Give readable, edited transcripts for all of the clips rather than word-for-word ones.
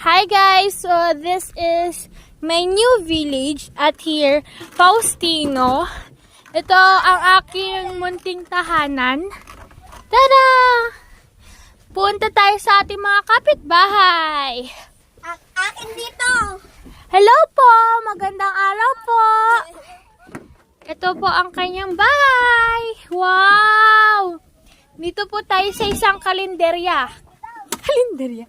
Hi guys! So this is my new village at here, Faustino. Ito ang aking munting tahanan. Tada! Punta tayo sa ating mga kapitbahay. Akin dito. Hello po! Magandang araw po! Ito po ang kanyang bahay. Wow! Dito po tayo sa isang kalenderya. Kalenderya?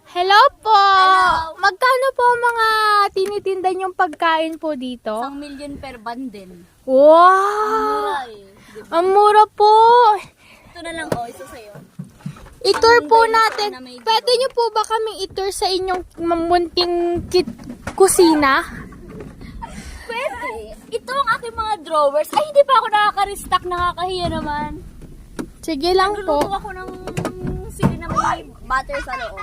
Hello po! Hello. Magkano po mga tinitinda niyong pagkain po dito? 1 million per bundle. Wow! Diba? Ang mura po! Ito na lang, isa sa'yo. I-tour po Ang natin. na may Pwede niyo po ba kaming i-tour sa inyong munting kusina? Pwede. Ito ang aking mga drawers. Ay, hindi pa ako nakaka-restock. Nakakahiya naman. Sige lang po. Nagluluto ako ng sili na may butter sa loob.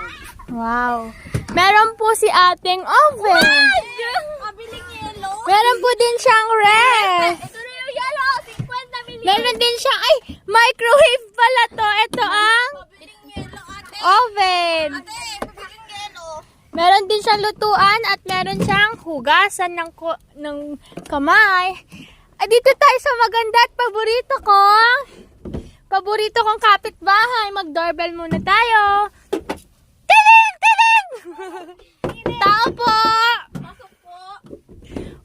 Wow. Meron po si ating oven. Kabiling yellow. Meron po din siyang ref. Ito na yung yellow. 50 million. Meron din siyang, ay, microwave pala to. Ito ang Kabiling yellow, ate. oven. Ate, kabiling yellow. Meron din siyang lutuan at meron siyang hugasan ng kamay. At dito tayo sa maganda at paborito kong kapitbahay. Mag-doorbell muna tayo. Tiling! Tiling! Tao po! Pasok po.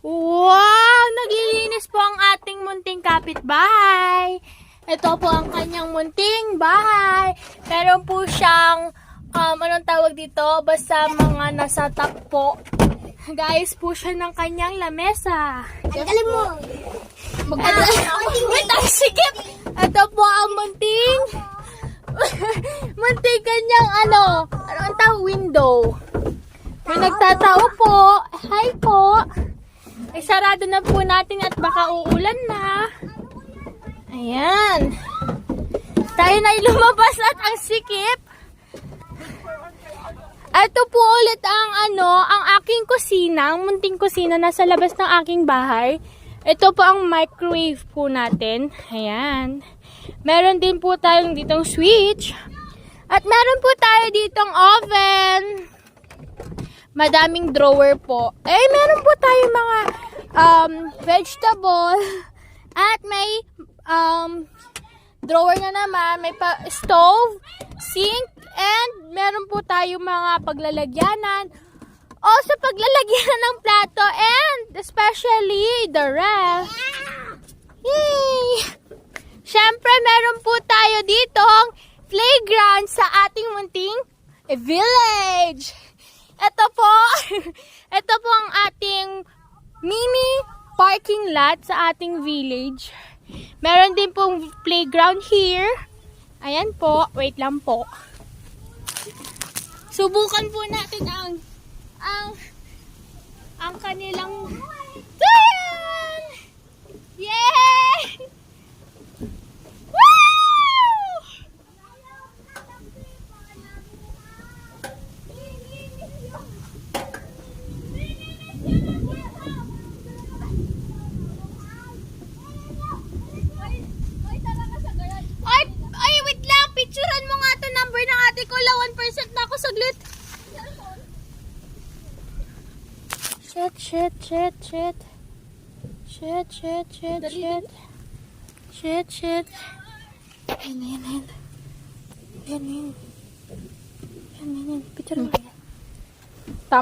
Wow! Naglilinis po ang ating munting kapitbahay. Ito po ang kanyang munting bahay. Meron po siyang, anong tawag dito? Basta mga nasa top po. Guys po siya ng kanyang lamesa. Ang galing mo. Wait, sikip! Ito po ang munting kanyang ano ang tawag, window. May nagtatao po. Hi po. Ay, sarado na po natin at baka uulan na. Ayan. Tayo na lumabas at ang sikip. Ito po ulit ang ang aking kusina, ang munting kusina nasa labas ng aking bahay. Ito po ang microwave po natin. Ayan. Meron din po tayong ditong switch. At meron po tayo ditong oven. Madaming drawer po. Eh, meron po tayong mga vegetable. At may drawer na naman. May stove, sink, and meron po tayong mga paglalagyanan. Also, paglalagyan ng plato and especially the ref. Yay! Siyempre, meron po tayo ditong playground sa ating munting village. Ito po, ito po ang ating mini parking lot sa ating village. Meron din pong playground here. Ayan po, wait lang po. Subukan po natin ang kanilang Ayan! Yay! Woo! Ay, wait lang. Picturean mo nga to number ng ate ko. 1% na ako saglit. Shit. Yan. Picture mo.